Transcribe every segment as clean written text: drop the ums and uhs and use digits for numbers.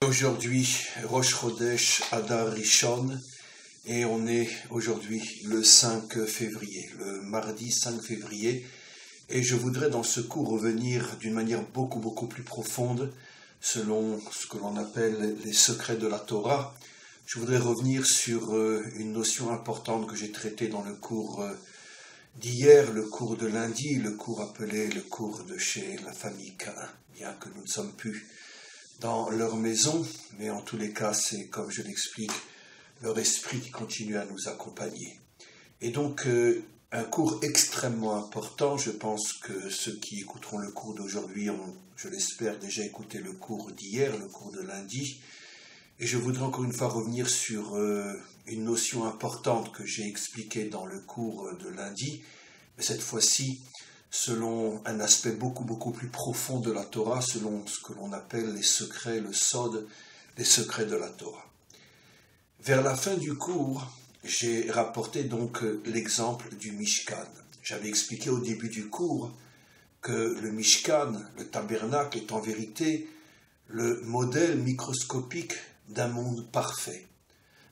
Aujourd'hui, Rosh Chodesh Adar Rishon, et on est aujourd'hui le 5 février, le mardi 5 février, et je voudrais dans ce cours revenir d'une manière beaucoup plus profonde, selon ce que l'on appelle les secrets de la Torah. Je voudrais revenir sur une notion importante que j'ai traitée dans le cours d'hier, le cours de lundi, le cours appelé le cours de chez la famille Cain, bien que nous ne sommes plus dans leur maison, mais en tous les cas, c'est, comme je l'explique, leur esprit qui continue à nous accompagner. Et donc, un cours extrêmement important. Je pense que ceux qui écouteront le cours d'aujourd'hui ont, je l'espère, déjà écouté le cours d'hier, le cours de lundi. Et je voudrais encore une fois revenir sur une notion importante que j'ai expliquée dans le cours de lundi, mais cette fois-ci, selon un aspect beaucoup plus profond de la Torah, selon ce que l'on appelle les secrets, le sod, les secrets de la Torah. Vers la fin du cours, j'ai rapporté donc l'exemple du Mishkan. J'avais expliqué au début du cours que le Mishkan, le tabernacle, est en vérité le modèle microscopique d'un monde parfait.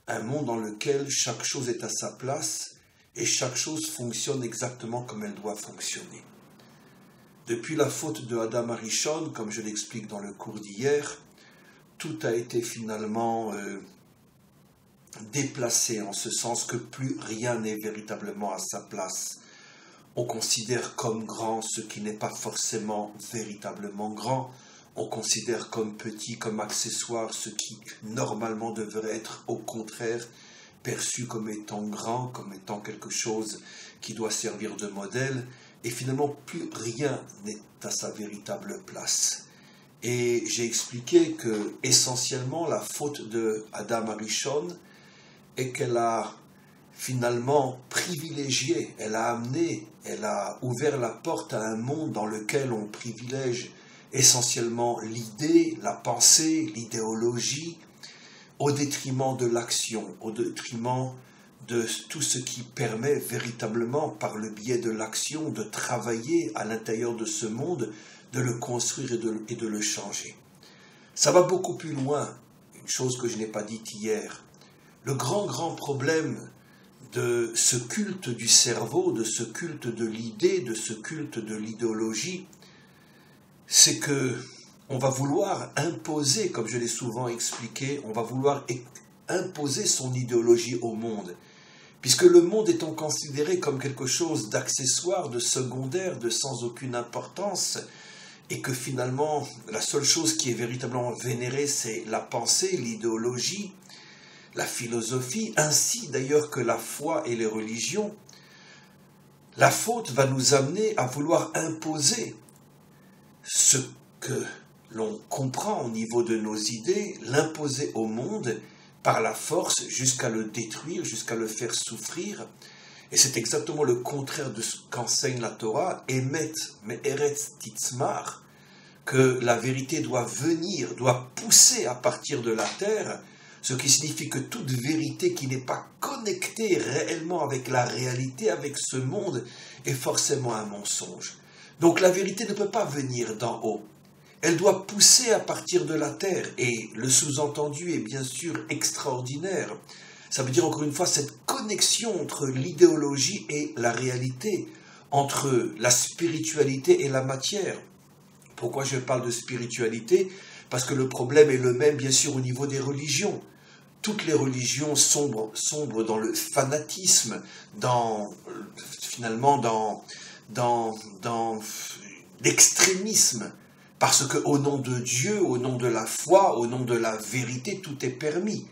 Un monde dans lequel chaque chose est à sa place et chaque chose fonctionne exactement comme elle doit fonctionner. Depuis la faute de Adam Arishon, comme je l'explique dans le cours d'hier, tout a été finalement déplacé en ce sens que plus rien n'est véritablement à sa place. On considère comme grand ce qui n'est pas forcément véritablement grand. On considère comme petit, comme accessoire, ce qui normalement devrait être au contraire perçu comme étant grand, comme étant quelque chose qui doit servir de modèle. Et finalement, plus rien n'est à sa véritable place. Et j'ai expliqué que, essentiellement, la faute de Adam Arishon est qu'elle a finalement privilégié, elle a ouvert la porte à un monde dans lequel on privilège essentiellement l'idée, la pensée, l'idéologie, au détriment de l'action, au détriment de tout ce qui permet véritablement, par le biais de l'action, de travailler à l'intérieur de ce monde, de le construire et de le changer. Ça va beaucoup plus loin, une chose que je n'ai pas dite hier. Le grand problème de ce culte du cerveau, de ce culte de l'idée, de ce culte de l'idéologie, c'est que on va vouloir imposer, comme je l'ai souvent expliqué, on va vouloir imposer son idéologie au monde. Puisque le monde étant considéré comme quelque chose d'accessoire, de secondaire, de sans aucune importance, et que finalement, la seule chose qui est véritablement vénérée, c'est la pensée, l'idéologie, la philosophie, ainsi d'ailleurs que la foi et les religions, la faute va nous amener à vouloir imposer ce que l'on comprend au niveau de nos idées, l'imposer au monde par la force jusqu'à le détruire, jusqu'à le faire souffrir. Et c'est exactement le contraire de ce qu'enseigne la Torah, Emet me'eretz titzmar, que la vérité doit venir, doit pousser à partir de la terre, ce qui signifie que toute vérité qui n'est pas connectée réellement avec la réalité, avec ce monde, est forcément un mensonge. Donc la vérité ne peut pas venir d'en haut. Elle doit pousser à partir de la terre, et le sous-entendu est bien sûr extraordinaire. Ça veut dire encore une fois cette connexion entre l'idéologie et la réalité, entre la spiritualité et la matière. Pourquoi je parle de spiritualité? Parce que le problème est le même bien sûr au niveau des religions. Toutes les religions sombrent dans le fanatisme, finalement dans l'extrémisme. Parce qu'au nom de Dieu, au nom de la foi, au nom de la vérité, tout est permis.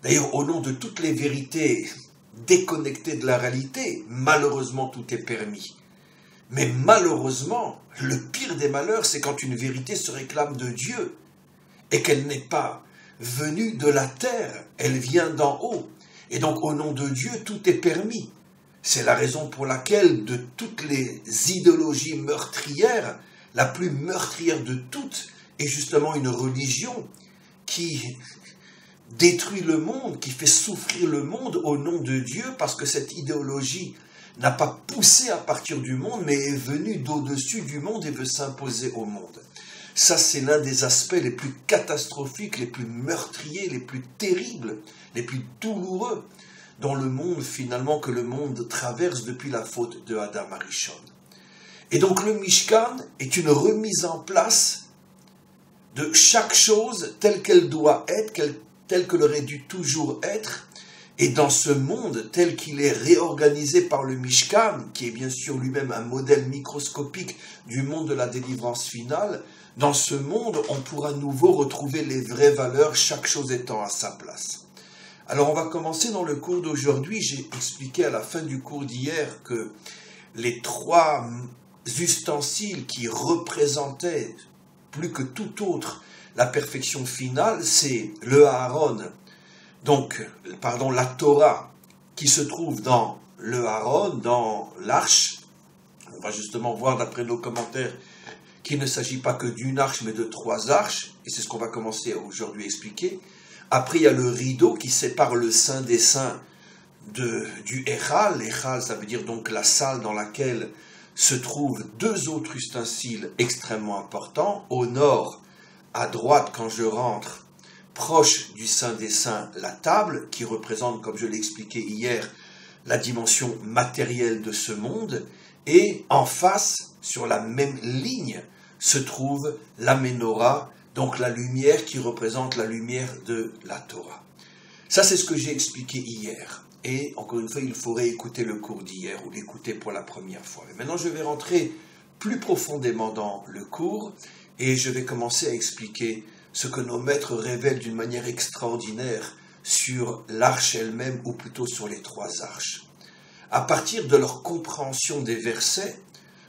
D'ailleurs, au nom de toutes les vérités déconnectées de la réalité, malheureusement, tout est permis. Mais malheureusement, le pire des malheurs, c'est quand une vérité se réclame de Dieu et qu'elle n'est pas venue de la terre, elle vient d'en haut. Et donc, au nom de Dieu, tout est permis. C'est la raison pour laquelle, de toutes les idéologies meurtrières, la plus meurtrière de toutes est justement une religion qui détruit le monde, qui fait souffrir le monde au nom de Dieu, parce que cette idéologie n'a pas poussé à partir du monde, mais est venue d'au-dessus du monde et veut s'imposer au monde. Ça, c'est l'un des aspects les plus catastrophiques, les plus meurtriers, les plus terribles, les plus douloureux dans le monde, finalement, que le monde traverse depuis la faute de Adam Arishon. Et donc le Mishkan est une remise en place de chaque chose telle qu'elle doit être, telle qu'elle aurait dû toujours être. Et dans ce monde tel qu'il est réorganisé par le Mishkan, qui est bien sûr lui-même un modèle microscopique du monde de la délivrance finale, dans ce monde, on pourra à nouveau retrouver les vraies valeurs, chaque chose étant à sa place. Alors on va commencer dans le cours d'aujourd'hui. J'ai expliqué à la fin du cours d'hier que les 3 ustensiles qui représentaient plus que tout autre la perfection finale, c'est le Aaron, la Torah, qui se trouve dans le Aaron, dans l'arche. On va justement voir d'après nos commentaires qu'il ne s'agit pas que d'une arche, mais de 3 arches, et c'est ce qu'on va commencer aujourd'hui à expliquer. Après, il y a le rideau qui sépare le Saint des Saints du Echal. L'Echal, ça veut dire donc la salle dans laquelle se trouvent 2 autres ustensiles extrêmement importants. Au nord, à droite, quand je rentre, proche du Saint des Saints, la table, qui représente, comme je l'ai expliqué hier, la dimension matérielle de ce monde, et en face, sur la même ligne, se trouve la Ménorah, donc la lumière qui représente la lumière de la Torah. Ça, c'est ce que j'ai expliqué hier. Et encore une fois, il faudrait écouter le cours d'hier ou l'écouter pour la première fois. Mais maintenant, je vais rentrer plus profondément dans le cours et je vais commencer à expliquer ce que nos maîtres révèlent d'une manière extraordinaire sur l'arche elle-même, ou plutôt sur les 3 arches. À partir de leur compréhension des versets,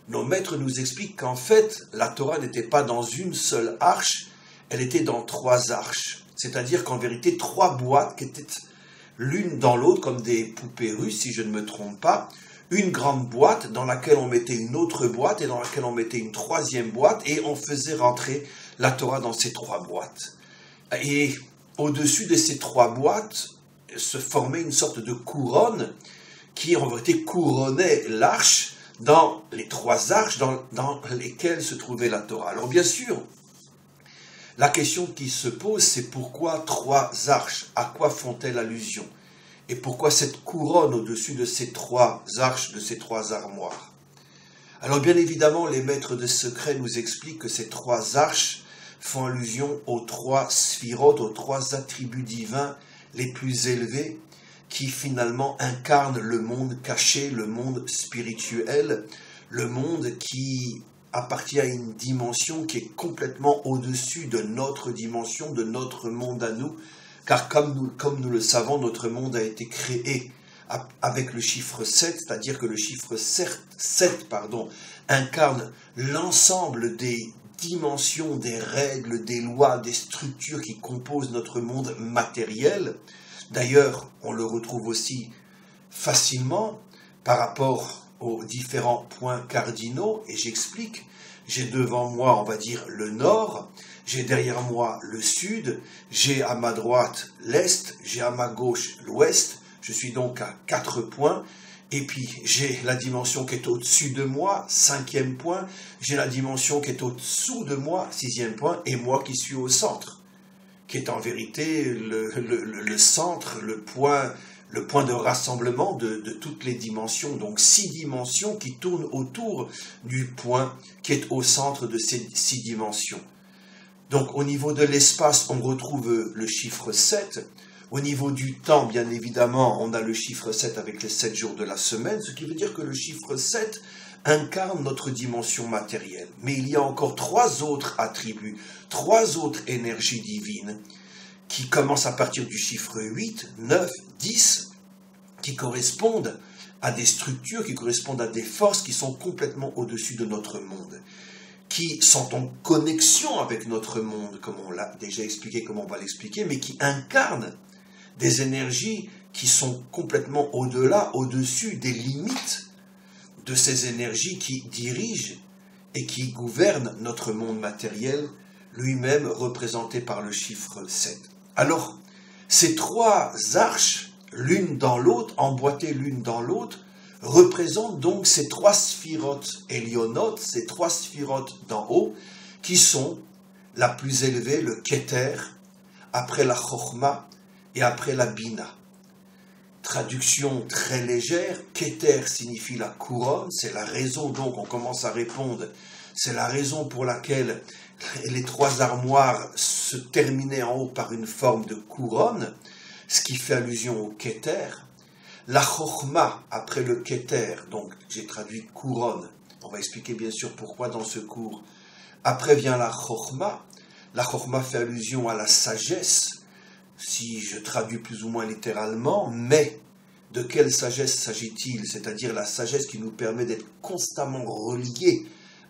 nos maîtres nous expliquent qu'en fait, la Torah n'était pas dans une seule arche, elle était dans 3 arches. C'est-à-dire qu'en vérité, 3 boîtes qui étaient l'une dans l'autre, comme des poupées russes, si je ne me trompe pas. Une grande boîte dans laquelle on mettait une autre boîte et dans laquelle on mettait une 3e boîte, et on faisait rentrer la Torah dans ces 3 boîtes. Et au-dessus de ces 3 boîtes se formait une sorte de couronne qui en vérité couronnait l'arche dans les 3 arches dans lesquelles se trouvait la Torah. Alors bien sûr, la question qui se pose, c'est pourquoi 3 arches? À quoi font-elles allusion? Et pourquoi cette couronne au-dessus de ces 3 arches, de ces 3 armoires? Alors bien évidemment, les maîtres de secret nous expliquent que ces 3 arches font allusion aux 3 sphirotes, aux 3 attributs divins les plus élevés, qui finalement incarnent le monde caché, le monde spirituel, le monde qui appartient à une dimension qui est complètement au-dessus de notre dimension, de notre monde à nous, car comme nous le savons, notre monde a été créé avec le chiffre 7, c'est-à-dire que le chiffre 7 incarne l'ensemble des dimensions, des règles, des lois, des structures qui composent notre monde matériel. D'ailleurs, on le retrouve aussi facilement par rapport aux différents points cardinaux, et j'explique. J'ai devant moi, on va dire, le nord, j'ai derrière moi le sud, j'ai à ma droite l'est, j'ai à ma gauche l'ouest, je suis donc à 4 points, et puis j'ai la dimension qui est au-dessus de moi, 5e point, j'ai la dimension qui est au-dessous de moi, 6e point, et moi qui suis au centre, qui est en vérité le centre, le point de rassemblement de toutes les dimensions, donc 6 dimensions qui tournent autour du point qui est au centre de ces 6 dimensions. Donc au niveau de l'espace, on retrouve le chiffre 7. Au niveau du temps, bien évidemment, on a le chiffre 7 avec les 7 jours de la semaine, ce qui veut dire que le chiffre 7 incarne notre dimension matérielle. Mais il y a encore 3 autres attributs, 3 autres énergies divines qui commencent à partir du chiffre 8, 9, 10, qui correspondent à des structures, qui correspondent à des forces qui sont complètement au-dessus de notre monde, qui sont en connexion avec notre monde, comme on l'a déjà expliqué, comme on va l'expliquer, mais qui incarnent des énergies qui sont complètement au-delà, au-dessus des limites de ces énergies qui dirigent et qui gouvernent notre monde matériel, lui-même représenté par le chiffre 7. Alors, ces 3 arches, l'une dans l'autre, emboîtées l'une dans l'autre, représentent donc ces 3 sphirotes élionotes, ces 3 sphirotes d'en haut, qui sont la plus élevée, le Keter, après la Chokhma et après la Bina. Traduction très légère, Keter signifie la couronne, c'est la raison, donc on commence à répondre, c'est la raison pour laquelle les trois armoires se terminaient en haut par une forme de couronne, ce qui fait allusion au Keter. La Chokhma, après le Keter, donc j'ai traduit couronne, on va expliquer bien sûr pourquoi dans ce cours. Après vient la Chokhma fait allusion à la sagesse, si je traduis plus ou moins littéralement, mais de quelle sagesse s'agit-il? C'est-à-dire la sagesse qui nous permet d'être constamment reliés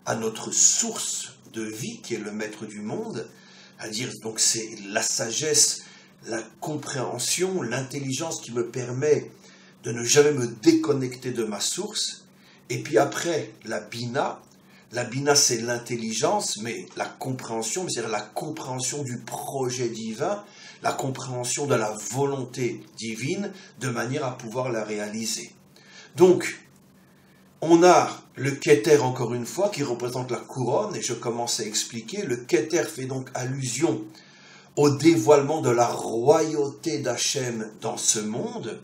à notre source de vie, qui est le maître du monde, c'est-à-dire donc c'est la sagesse, la compréhension, l'intelligence qui me permet de ne jamais me déconnecter de ma source. Et puis après, la Bina c'est l'intelligence, mais la compréhension, c'est-à-dire la compréhension du projet divin, la compréhension de la volonté divine, de manière à pouvoir la réaliser. Donc, on a le Keter, encore une fois, qui représente la couronne, et je commence à expliquer. Le Keter fait donc allusion au dévoilement de la royauté d'Hachem dans ce monde.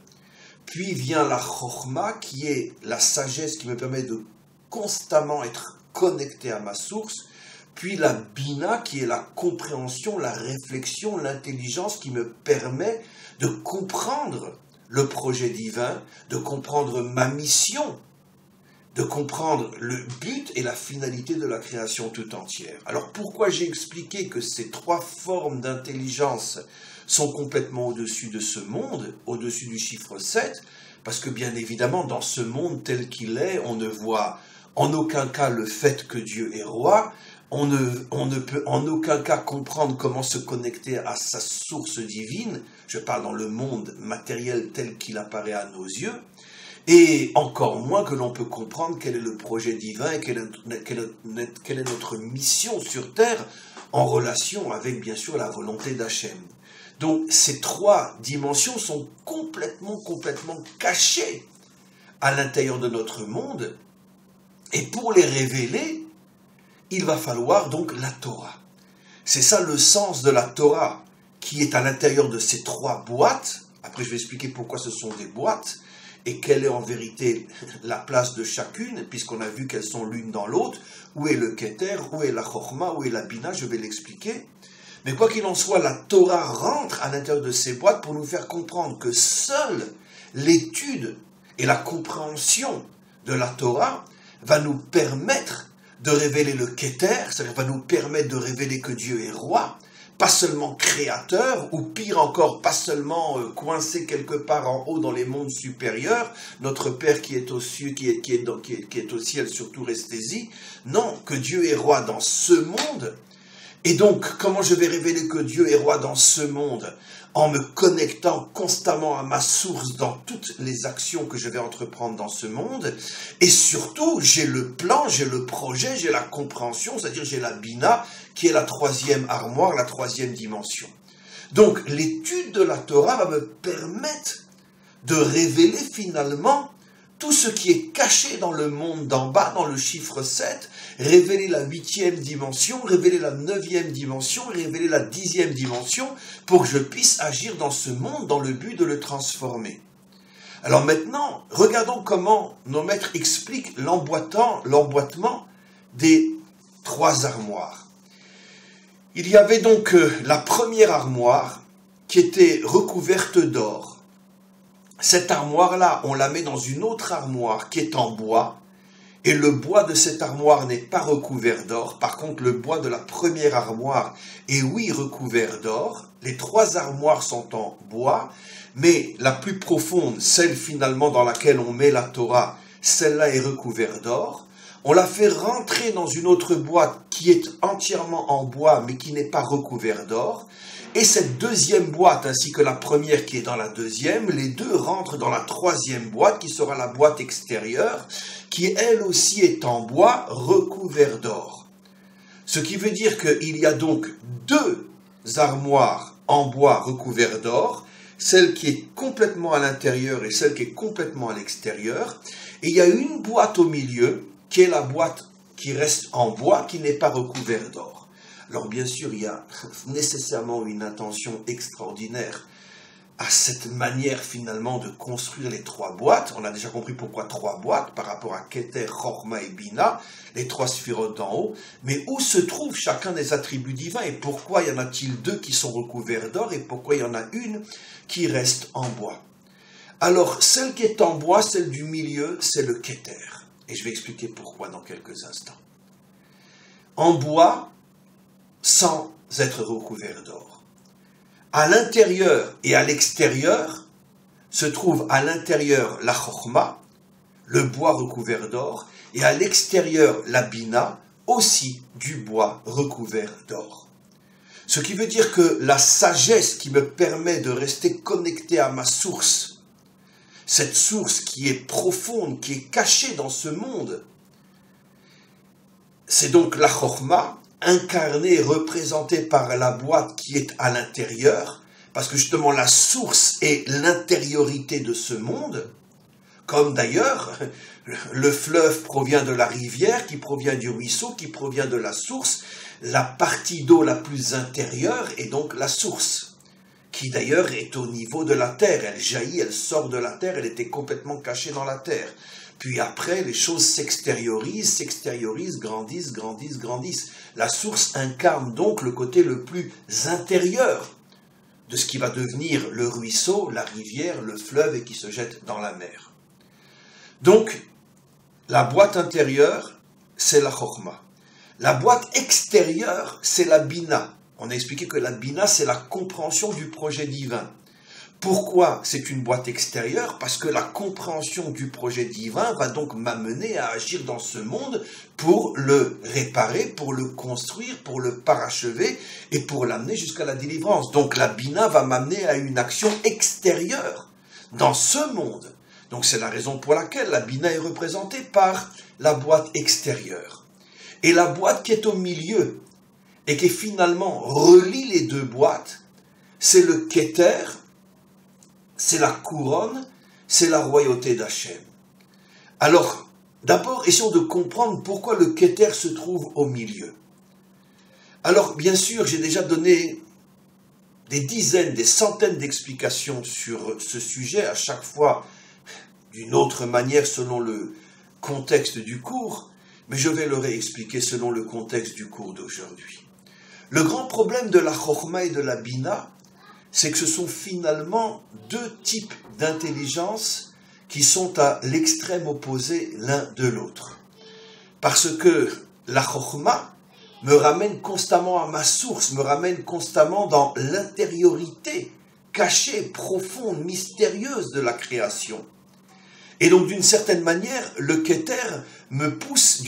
Puis vient la Chokhma, qui est la sagesse qui me permet de constamment être connecté à ma source, puis la Bina qui est la compréhension, la réflexion, l'intelligence qui me permet de comprendre le projet divin, de comprendre ma mission, de comprendre le but et la finalité de la création tout entière. Alors pourquoi j'ai expliqué que ces trois formes d'intelligence sont complètement au-dessus de ce monde, au-dessus du chiffre 7 ? Parce que bien évidemment, dans ce monde tel qu'il est, on ne voit en aucun cas le fait que Dieu est roi, on ne peut en aucun cas comprendre comment se connecter à sa source divine, je parle dans le monde matériel tel qu'il apparaît à nos yeux, et encore moins que l'on peut comprendre quel est le projet divin et quelle est notre mission sur terre en relation avec bien sûr la volonté d'Hachem. Donc ces trois dimensions sont complètement cachées à l'intérieur de notre monde. Et pour les révéler, il va falloir donc la Torah. C'est ça le sens de la Torah, qui est à l'intérieur de ces trois boîtes. Après, je vais expliquer pourquoi ce sont des boîtes, et quelle est en vérité la place de chacune, puisqu'on a vu qu'elles sont l'une dans l'autre. Où est le Keter, où est la Chokhma, où est la Bina, je vais l'expliquer. Mais quoi qu'il en soit, la Torah rentre à l'intérieur de ces boîtes pour nous faire comprendre que seule l'étude et la compréhension de la Torah va nous permettre de révéler le Keter, c'est-à-dire va nous permettre de révéler que Dieu est roi, pas seulement créateur, ou pire encore, pas seulement coincé quelque part en haut dans les mondes supérieurs, notre Père qui est au ciel, qui est au ciel, surtout restez-y. Non, que Dieu est roi dans ce monde. Et donc, comment je vais révéler que Dieu est roi dans ce monde? En me connectant constamment à ma source dans toutes les actions que je vais entreprendre dans ce monde. Et surtout, j'ai le plan, j'ai le projet, j'ai la compréhension, c'est-à-dire j'ai la Bina, qui est la troisième armoire, la troisième dimension. Donc, l'étude de la Torah va me permettre de révéler finalement tout ce qui est caché dans le monde d'en bas, dans le chiffre 7, révéler la 8e dimension, révéler la 9e dimension, révéler la 10e dimension, pour que je puisse agir dans ce monde dans le but de le transformer. Alors maintenant, regardons comment nos maîtres expliquent l'emboîtement des trois armoires. Il y avait donc la première armoire qui était recouverte d'or. Cette armoire-là, on la met dans une autre armoire qui est en bois, et le bois de cette armoire n'est pas recouvert d'or. Par contre, le bois de la première armoire est oui recouvert d'or. Les trois armoires sont en bois, mais la plus profonde, celle finalement dans laquelle on met la Torah, celle-là est recouverte d'or. On la fait rentrer dans une autre boîte qui est entièrement en bois, mais qui n'est pas recouverte d'or. Et cette deuxième boîte, ainsi que la première qui est dans la deuxième, les deux rentrent dans la troisième boîte, qui sera la boîte extérieure, qui elle aussi est en bois, recouvert d'or. Ce qui veut dire qu'il y a donc deux armoires en bois recouvertes d'or, celle qui est complètement à l'intérieur et celle qui est complètement à l'extérieur. Et il y a une boîte au milieu, qui est la boîte qui reste en bois, qui n'est pas recouverte d'or. Alors bien sûr, il y a nécessairement une intention extraordinaire à cette manière finalement de construire les trois boîtes. On a déjà compris pourquoi trois boîtes par rapport à Keter, Chorma et Bina, les trois sphirotes d'en haut. Mais où se trouve chacun des attributs divins et pourquoi y en a-t-il deux qui sont recouverts d'or et pourquoi il y en a une qui reste en bois? Alors, celle qui est en bois, celle du milieu, c'est le Keter. Et je vais expliquer pourquoi dans quelques instants. En bois, sans être recouvert d'or. À l'intérieur et à l'extérieur se trouve à l'intérieur la Chorma, le bois recouvert d'or, et à l'extérieur la Bina, aussi du bois recouvert d'or. Ce qui veut dire que la sagesse qui me permet de rester connecté à ma source, cette source qui est profonde, qui est cachée dans ce monde, c'est donc la Chorma, incarnée, représentée par la boîte qui est à l'intérieur, parce que justement la source est l'intériorité de ce monde, comme d'ailleurs le fleuve provient de la rivière, qui provient du ruisseau, qui provient de la source, la partie d'eau la plus intérieure est donc la source, qui d'ailleurs est au niveau de la terre, elle jaillit, elle sort de la terre, elle était complètement cachée dans la terre. Puis après, les choses s'extériorisent, grandissent. La source incarne donc le côté le plus intérieur de ce qui va devenir le ruisseau, la rivière, le fleuve et qui se jette dans la mer. Donc, la boîte intérieure, c'est la Chorma. La boîte extérieure, c'est la Bina. On a expliqué que la Bina, c'est la compréhension du projet divin. Pourquoi c'est une boîte extérieure? Parce que la compréhension du projet divin va donc m'amener à agir dans ce monde pour le réparer, pour le construire, pour le parachever et pour l'amener jusqu'à la délivrance. Donc la Bina va m'amener à une action extérieure dans ce monde. Donc c'est la raison pour laquelle la Bina est représentée par la boîte extérieure. Et la boîte qui est au milieu et qui finalement relie les deux boîtes, c'est le Keter, c'est la couronne, c'est la royauté d'Hachem. Alors, d'abord, essayons de comprendre pourquoi le Keter se trouve au milieu. Alors, bien sûr, j'ai déjà donné des dizaines, des centaines d'explications sur ce sujet, à chaque fois d'une autre manière selon le contexte du cours, mais je vais le réexpliquer selon le contexte du cours d'aujourd'hui. Le grand problème de la Chorma et de la Bina, c'est que ce sont finalement deux types d'intelligence qui sont à l'extrême opposé l'un de l'autre. Parce que la Chorma me ramène constamment à ma source, me ramène constamment dans l'intériorité cachée, profonde, mystérieuse de la création. Et donc d'une certaine manière, le Keter me pousse,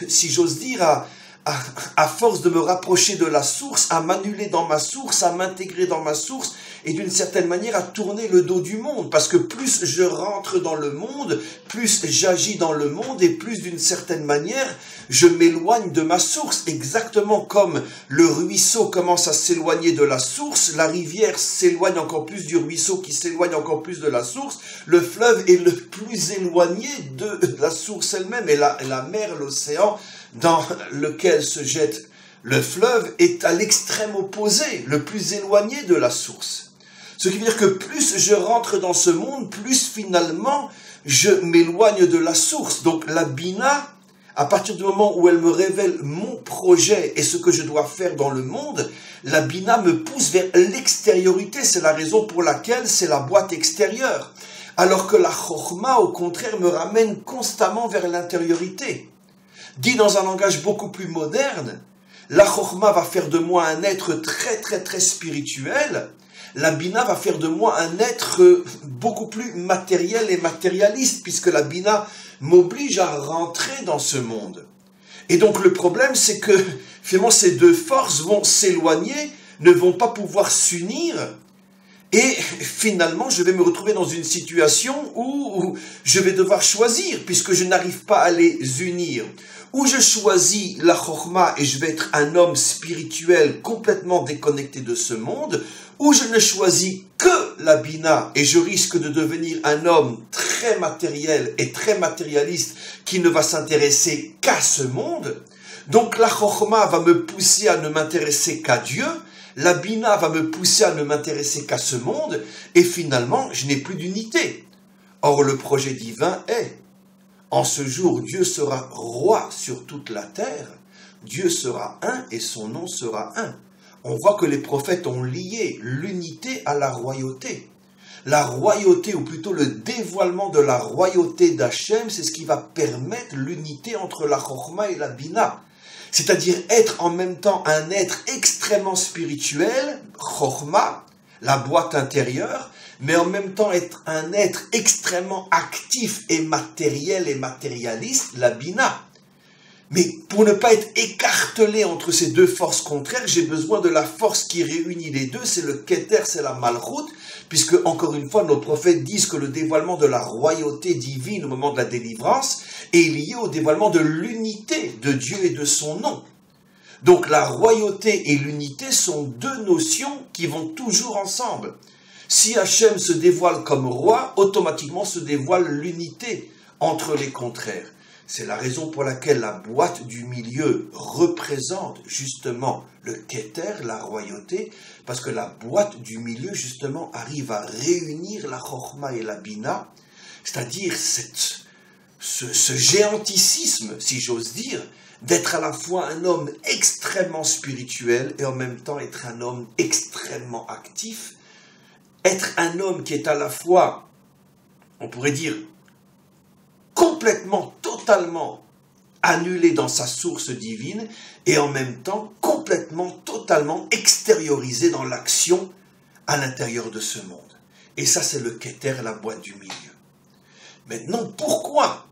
si j'ose dire, à force de me rapprocher de la source, à m'annuler dans ma source, à m'intégrer dans ma source, et d'une certaine manière à tourner le dos du monde, parce que plus je rentre dans le monde, plus j'agis dans le monde, et plus d'une certaine manière, je m'éloigne de ma source, exactement comme le ruisseau commence à s'éloigner de la source, la rivière s'éloigne encore plus du ruisseau qui s'éloigne encore plus de la source, le fleuve est le plus éloigné de la source elle-même, et la mer, l'océan, dans lequel se jette le fleuve, est à l'extrême opposé, le plus éloigné de la source. Ce qui veut dire que plus je rentre dans ce monde, plus finalement je m'éloigne de la source. Donc la Bina, à partir du moment où elle me révèle mon projet et ce que je dois faire dans le monde, la Bina me pousse vers l'extériorité. C'est la raison pour laquelle c'est la boîte extérieure. Alors que la Chorma, au contraire, me ramène constamment vers l'intériorité. Dit dans un langage beaucoup plus moderne, la Chorma va faire de moi un être très spirituel. La Bina va faire de moi un être beaucoup plus matériel et matérialiste, puisque la Bina m'oblige à rentrer dans ce monde. Et donc le problème, c'est que finalement ces deux forces vont s'éloigner, ne vont pas pouvoir s'unir, et finalement je vais me retrouver dans une situation où je vais devoir choisir, puisque je n'arrive pas à les unir. Ou je choisis la Chorma et je vais être un homme spirituel complètement déconnecté de ce monde, ou je ne choisis que la Bina et je risque de devenir un homme très matériel et très matérialiste qui ne va s'intéresser qu'à ce monde. Donc la Chokhma va me pousser à ne m'intéresser qu'à Dieu, la Bina va me pousser à ne m'intéresser qu'à ce monde, et finalement, je n'ai plus d'unité. Or, le projet divin est, en ce jour, Dieu sera roi sur toute la terre, Dieu sera un et son nom sera un. On voit que les prophètes ont lié l'unité à la royauté. La royauté, ou plutôt le dévoilement de la royauté d'Hachem, c'est ce qui va permettre l'unité entre la Chokhma et la Bina. C'est-à-dire être en même temps un être extrêmement spirituel, Chokhma, la boîte intérieure, mais en même temps être un être extrêmement actif et matériel et matérialiste, la Bina. Mais pour ne pas être écartelé entre ces deux forces contraires, j'ai besoin de la force qui réunit les deux, c'est le Keter, c'est la Malchut, puisque, encore une fois, nos prophètes disent que le dévoilement de la royauté divine au moment de la délivrance est lié au dévoilement de l'unité de Dieu et de son nom. Donc la royauté et l'unité sont deux notions qui vont toujours ensemble. Si Hachem se dévoile comme roi, automatiquement se dévoile l'unité entre les contraires. C'est la raison pour laquelle la boîte du milieu représente justement le Keter, la royauté, parce que la boîte du milieu justement arrive à réunir la Chokhma et la Bina, c'est-à-dire ce géanticisme, si j'ose dire, d'être à la fois un homme extrêmement spirituel et en même temps être un homme extrêmement actif, être un homme qui est à la fois, on pourrait dire, complètement, totalement annulé dans sa source divine et en même temps complètement, totalement extériorisé dans l'action à l'intérieur de ce monde. Et ça, c'est le Keter, la boîte du milieu. Maintenant, pourquoi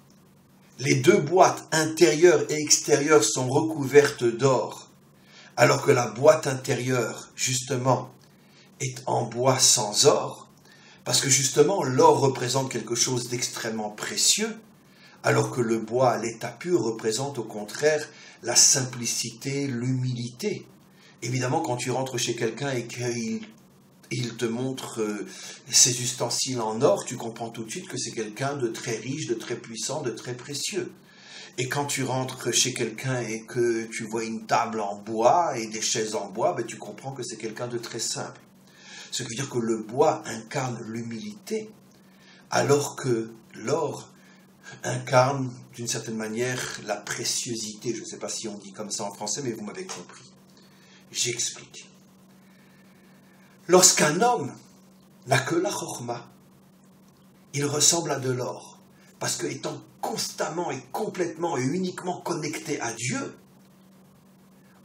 les deux boîtes intérieures et extérieures sont recouvertes d'or alors que la boîte intérieure, justement, est en bois sans or? Parce que justement, l'or représente quelque chose d'extrêmement précieux, alors que le bois à l'état pur représente au contraire la simplicité, l'humilité. Évidemment, quand tu rentres chez quelqu'un et qu'il te montre ses ustensiles en or, tu comprends tout de suite que c'est quelqu'un de très riche, de très puissant, de très précieux. Et quand tu rentres chez quelqu'un et que tu vois une table en bois et des chaises en bois, tu comprends que c'est quelqu'un de très simple. Ce qui veut dire que le bois incarne l'humilité, alors que l'or incarne d'une certaine manière la préciosité. Je ne sais pas si on dit comme ça en français, mais vous m'avez compris. J'explique. Lorsqu'un homme n'a que la Chokhma, il ressemble à de l'or, parce qu'étant constamment et complètement et uniquement connecté à Dieu,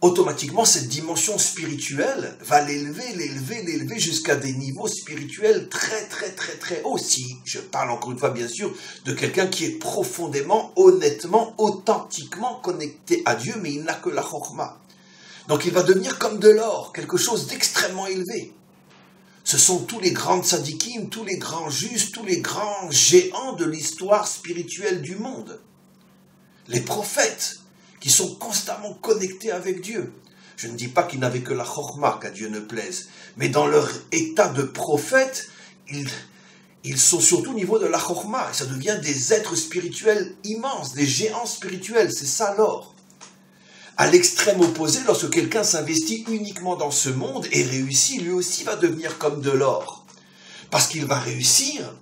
automatiquement cette dimension spirituelle va l'élever jusqu'à des niveaux spirituels très très très très hauts. Si je parle encore une fois bien sûr de quelqu'un qui est profondément, honnêtement, authentiquement connecté à Dieu, mais il n'a que la Chokhma. Donc il va devenir comme de l'or, quelque chose d'extrêmement élevé. Ce sont tous les grands tzadikim, tous les grands justes, tous les grands géants de l'histoire spirituelle du monde. Les prophètes, qui sont constamment connectés avec Dieu. Je ne dis pas qu'ils n'avaient que la Chokhma, qu'à Dieu ne plaise, mais dans leur état de prophète, ils sont surtout au niveau de la Chokhma, et ça devient des êtres spirituels immenses, des géants spirituels, c'est ça l'or. À l'extrême opposé, lorsque quelqu'un s'investit uniquement dans ce monde et réussit, lui aussi va devenir comme de l'or. Parce qu'il va réussir,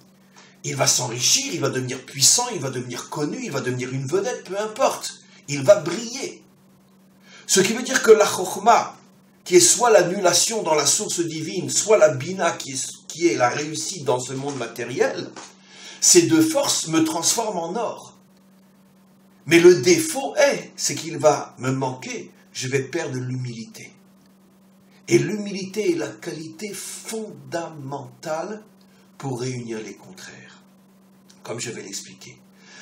il va s'enrichir, il va devenir puissant, il va devenir connu, il va devenir une vedette, peu importe. Il va briller. Ce qui veut dire que la Chokhma, qui est soit l'annulation dans la source divine, soit la Bina, qui est la réussite dans ce monde matériel, ces deux forces me transforment en or. Mais le défaut c'est qu'il va me manquer, je vais perdre l'humilité. Et l'humilité est la qualité fondamentale pour réunir les contraires, comme je vais l'expliquer.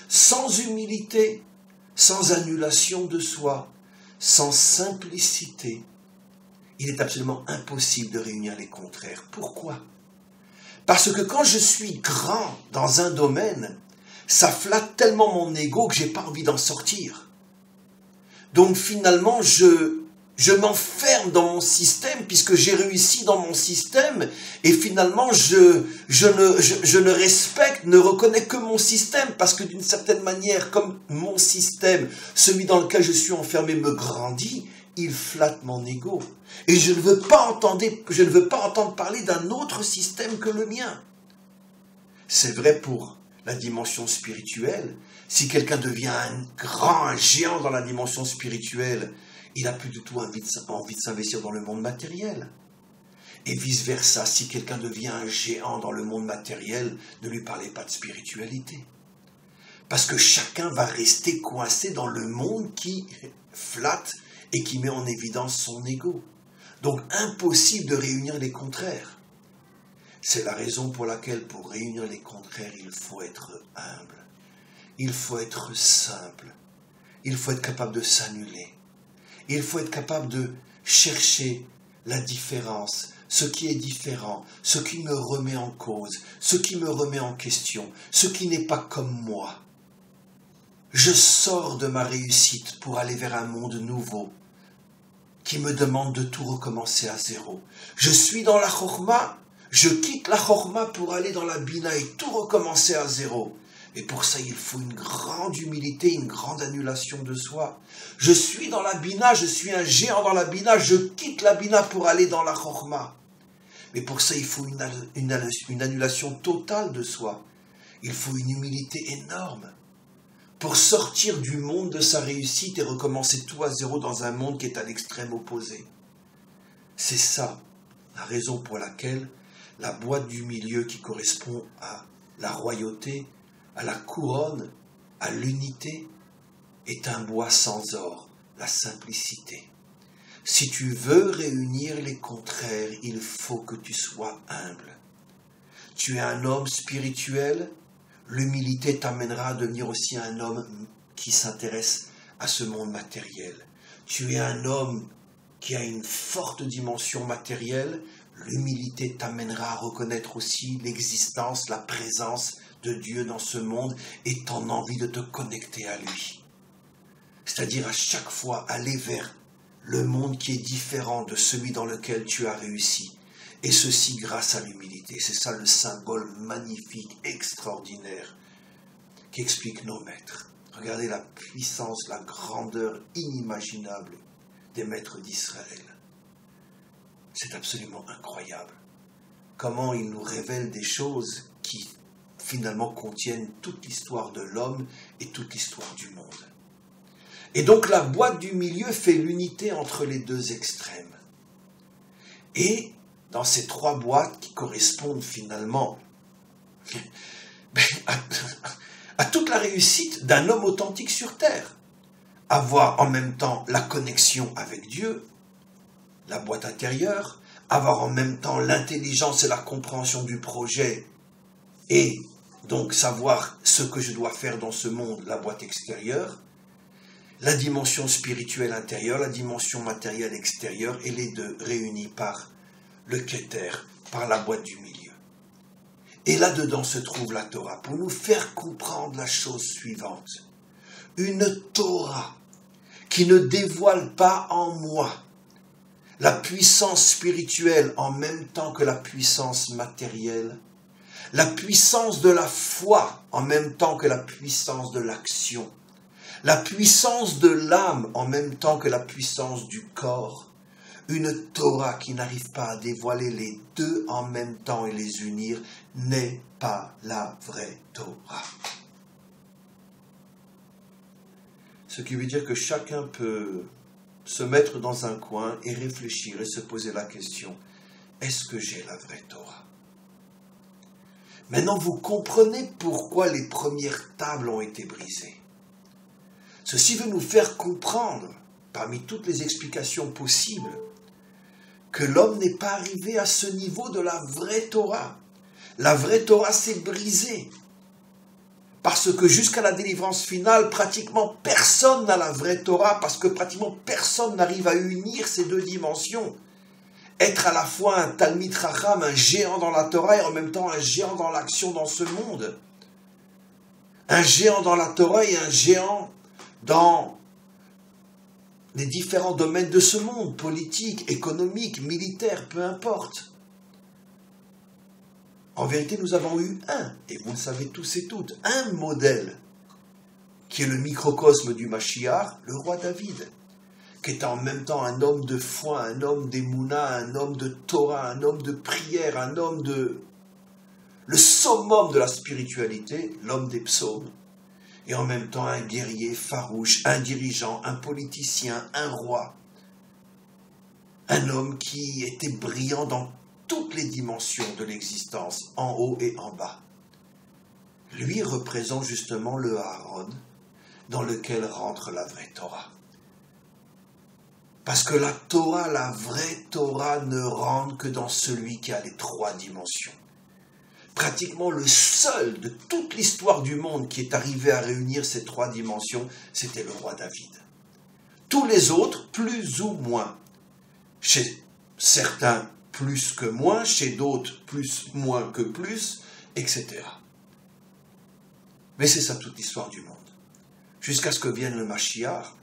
Sans humilité, sans annulation de soi, sans simplicité, il est absolument impossible de réunir les contraires. Pourquoi? Parce que quand je suis grand dans un domaine, ça flatte tellement mon ego que j'ai pas envie d'en sortir. Donc finalement, je Je m'enferme dans mon système puisque j'ai réussi dans mon système et finalement je ne respecte, ne reconnais que mon système parce que d'une certaine manière, comme mon système, celui dans lequel je suis enfermé me grandit, il flatte mon ego. Et je ne veux pas entendre parler d'un autre système que le mien. C'est vrai pour la dimension spirituelle. Si quelqu'un devient un géant dans la dimension spirituelle, il n'a plus du tout envie de s'investir dans le monde matériel. Et vice-versa, si quelqu'un devient un géant dans le monde matériel, ne lui parlez pas de spiritualité. Parce que chacun va rester coincé dans le monde qui flatte et qui met en évidence son ego. Donc impossible de réunir les contraires. C'est la raison pour laquelle, pour réunir les contraires, il faut être humble. Il faut être simple. Il faut être capable de s'annuler. Il faut être capable de chercher la différence, ce qui est différent, ce qui me remet en cause, ce qui me remet en question, ce qui n'est pas comme moi. Je sors de ma réussite pour aller vers un monde nouveau qui me demande de tout recommencer à zéro. Je suis dans la chorma, je quitte la chorma pour aller dans la bina et tout recommencer à zéro. Et pour ça, il faut une grande humilité, une grande annulation de soi. Je suis dans la bina, je suis un géant dans la bina, je quitte la bina pour aller dans la chorma. Mais pour ça, il faut une annulation totale de soi. Il faut une humilité énorme pour sortir du monde de sa réussite et recommencer tout à zéro dans un monde qui est à l'extrême opposé. C'est ça la raison pour laquelle la boîte du milieu qui correspond à la royauté, à la couronne, à l'unité, est un bois sans or, la simplicité. Si tu veux réunir les contraires, il faut que tu sois humble. Tu es un homme spirituel, l'humilité t'amènera à devenir aussi un homme qui s'intéresse à ce monde matériel. Tu es un homme qui a une forte dimension matérielle, l'humilité t'amènera à reconnaître aussi l'existence, la présence de Dieu dans ce monde et ton envie de te connecter à lui. C'est-à-dire à chaque fois aller vers le monde qui est différent de celui dans lequel tu as réussi. Et ceci grâce à l'humilité. C'est ça le symbole magnifique, extraordinaire, qui explique nos maîtres. Regardez la puissance, la grandeur inimaginable des maîtres d'Israël. C'est absolument incroyable. Comment ils nous révèlent des choses qui finalement contiennent toute l'histoire de l'homme et toute l'histoire du monde. Et donc la boîte du milieu fait l'unité entre les deux extrêmes. Et dans ces trois boîtes qui correspondent finalement à toute la réussite d'un homme authentique sur terre, avoir en même temps la connexion avec Dieu, la boîte intérieure, avoir en même temps l'intelligence et la compréhension du projet et donc savoir ce que je dois faire dans ce monde, la boîte extérieure, la dimension spirituelle intérieure, la dimension matérielle extérieure, et les deux réunis par le Keter, par la boîte du milieu. Et là-dedans se trouve la Torah, pour nous faire comprendre la chose suivante. Une Torah qui ne dévoile pas en moi la puissance spirituelle en même temps que la puissance matérielle, la puissance de la foi en même temps que la puissance de l'action, la puissance de l'âme en même temps que la puissance du corps. Une Torah qui n'arrive pas à dévoiler les deux en même temps et les unir n'est pas la vraie Torah. Ce qui veut dire que chacun peut se mettre dans un coin et réfléchir et se poser la question, est-ce que j'ai la vraie Torah? Maintenant, vous comprenez pourquoi les premières tables ont été brisées. Ceci veut nous faire comprendre, parmi toutes les explications possibles, que l'homme n'est pas arrivé à ce niveau de la vraie Torah. La vraie Torah s'est brisée. Parce que jusqu'à la délivrance finale, pratiquement personne n'a la vraie Torah, parce que pratiquement personne n'arrive à unir ces deux dimensions. Être à la fois un Talmid Chacham, un géant dans la Torah, et en même temps un géant dans l'action dans ce monde. Un géant dans la Torah et un géant dans les différents domaines de ce monde, politique, économique, militaire, peu importe. En vérité, nous avons eu et vous le savez tous et toutes, un modèle qui est le microcosme du Mashiach, le roi David, qui est en même temps un homme de foi, un homme d'émouna, un homme de Torah, un homme de prière, un homme de... le summum de la spiritualité, l'homme des psaumes, et en même temps un guerrier farouche, un dirigeant, un politicien, un roi, un homme qui était brillant dans toutes les dimensions de l'existence, en haut et en bas. Lui représente justement le Aaron, dans lequel rentre la vraie Torah. Parce que la Torah, la vraie Torah, ne rentre que dans celui qui a les 3 dimensions. Pratiquement le seul de toute l'histoire du monde qui est arrivé à réunir ces 3 dimensions, c'était le roi David. Tous les autres, plus ou moins. Chez certains, plus que moins, chez d'autres, plus, moins que plus, etc. Mais c'est ça toute l'histoire du monde. Jusqu'à ce que vienne le Mashiach,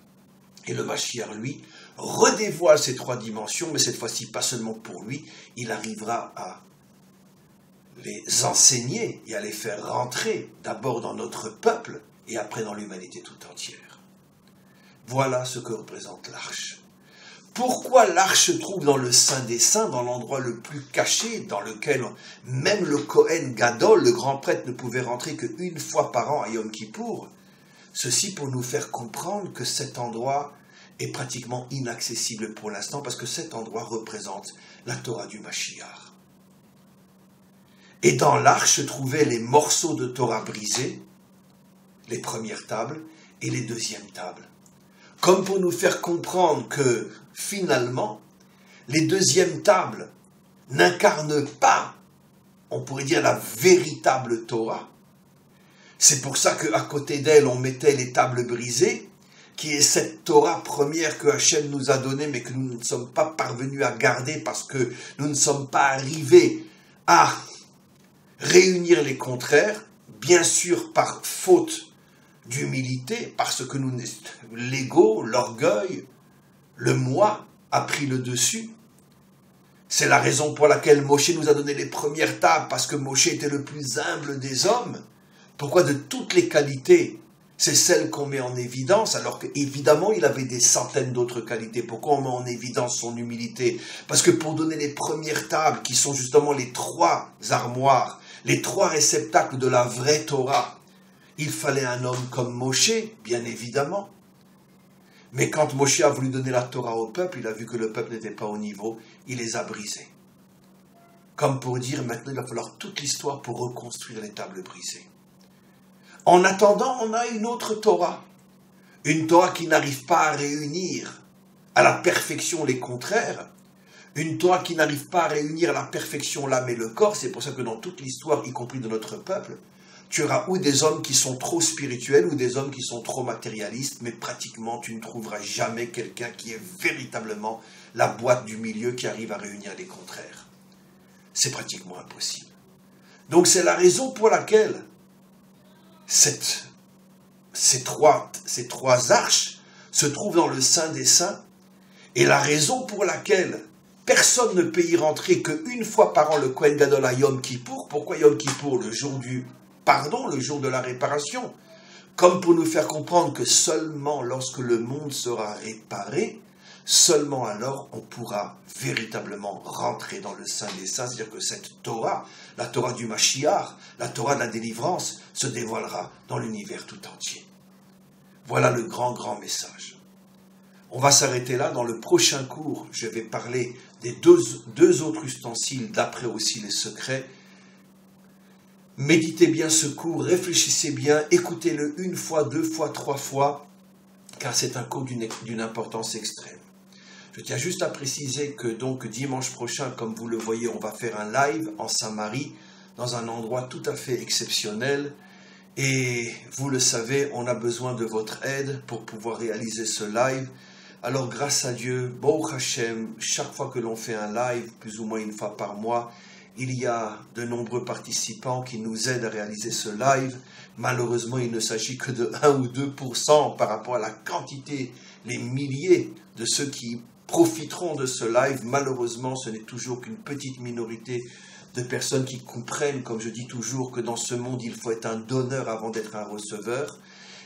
et le Mashiach, lui, redévoile ces 3 dimensions, mais cette fois-ci, pas seulement pour lui, il arrivera à les enseigner et à les faire rentrer d'abord dans notre peuple et après dans l'humanité tout entière. Voilà ce que représente l'arche. Pourquoi l'arche se trouve dans le Saint des Saints, dans l'endroit le plus caché, dans lequel même le Kohen Gadol, le grand prêtre, ne pouvait rentrer qu'une fois par an à Yom Kippour? Ceci pour nous faire comprendre que cet endroit est pratiquement inaccessible pour l'instant, parce que cet endroit représente la Torah du Mashiach. Et dans l'arche se trouvaient les morceaux de Torah brisés, les premières tables et les deuxièmes tables. Comme pour nous faire comprendre que, finalement, les deuxièmes tables n'incarnent pas, on pourrait dire, la véritable Torah. C'est pour ça qu'à côté d'elle, on mettait les tables brisées, qui est cette Torah première que Hachem nous a donnée, mais que nous ne sommes pas parvenus à garder parce que nous ne sommes pas arrivés à réunir les contraires, bien sûr par faute d'humilité, parce que l'ego, l'orgueil, le moi a pris le dessus. C'est la raison pour laquelle Moshe nous a donné les premières tables, parce que Moshe était le plus humble des hommes. Pourquoi de toutes les qualités, c'est celle qu'on met en évidence, alors qu'évidemment il avait des centaines d'autres qualités. Pourquoi on met en évidence son humilité? Parce que pour donner les premières tables, qui sont justement les 3 armoires, les 3 réceptacles de la vraie Torah, il fallait un homme comme Moshe, bien évidemment. Mais quand Moshe a voulu donner la Torah au peuple, il a vu que le peuple n'était pas au niveau, il les a brisés. Comme pour dire, maintenant il va falloir toute l'histoire pour reconstruire les tables brisées. En attendant, on a une autre Torah. Une Torah qui n'arrive pas à réunir à la perfection les contraires. Une Torah qui n'arrive pas à réunir à la perfection l'âme et le corps. C'est pour ça que dans toute l'histoire, y compris de notre peuple, tu auras ou des hommes qui sont trop spirituels ou des hommes qui sont trop matérialistes, mais pratiquement tu ne trouveras jamais quelqu'un qui est véritablement la boîte du milieu qui arrive à réunir les contraires. C'est pratiquement impossible. Donc c'est la raison pour laquelle ces trois arches se trouvent dans le Saint des Saints, et la raison pour laquelle personne ne peut y rentrer qu'une fois par an le Kohen Gadol à Yom Kippour. Pourquoi Yom Kippour? Le jour du pardon, le jour de la réparation. Comme pour nous faire comprendre que seulement lorsque le monde sera réparé, seulement alors on pourra véritablement rentrer dans le Saint des Saints, c'est-à-dire que cette Torah, la Torah du Mashiach, la Torah de la délivrance, se dévoilera dans l'univers tout entier. Voilà le grand message. On va s'arrêter là. Dans le prochain cours, je vais parler des deux autres ustensiles, d'après aussi les secrets. Méditez bien ce cours, réfléchissez bien, écoutez-le 1 fois, 2 fois, 3 fois, car c'est un cours d'une importance extrême. Je tiens juste à préciser que donc dimanche prochain, comme vous le voyez, on va faire un live en Saint-Marie, dans un endroit tout à fait exceptionnel. Et vous le savez, on a besoin de votre aide pour pouvoir réaliser ce live. Alors grâce à Dieu, Baruch Hashem, chaque fois que l'on fait un live, plus ou moins 1 fois par mois, il y a de nombreux participants qui nous aident à réaliser ce live. Malheureusement, il ne s'agit que de 1 ou 2% par rapport à la quantité, les milliers de ceux qui profiteront de ce live. Malheureusement, ce n'est toujours qu'une petite minorité de personnes qui comprennent, comme je dis toujours, que dans ce monde, il faut être un donneur avant d'être un receveur.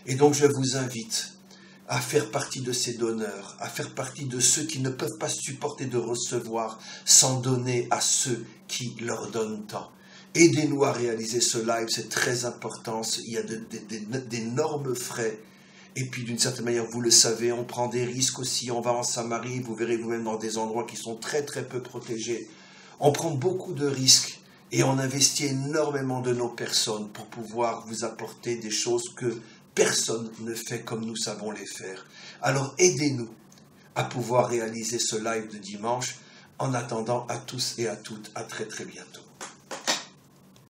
Et donc, je vous invite à faire partie de ces donneurs, à faire partie de ceux qui ne peuvent pas supporter de recevoir sans donner à ceux qui leur donnent tant. Aidez-nous à réaliser ce live, c'est très important, il y a d'énormes frais. Et puis d'une certaine manière, vous le savez, on prend des risques aussi, on va en Samarie, vous verrez vous-même dans des endroits qui sont très très peu protégés. On prend beaucoup de risques et on investit énormément de nos personnes pour pouvoir vous apporter des choses que personne ne fait comme nous savons les faire. Alors aidez-nous à pouvoir réaliser ce live de dimanche. En attendant, à tous et à toutes, à très très bientôt.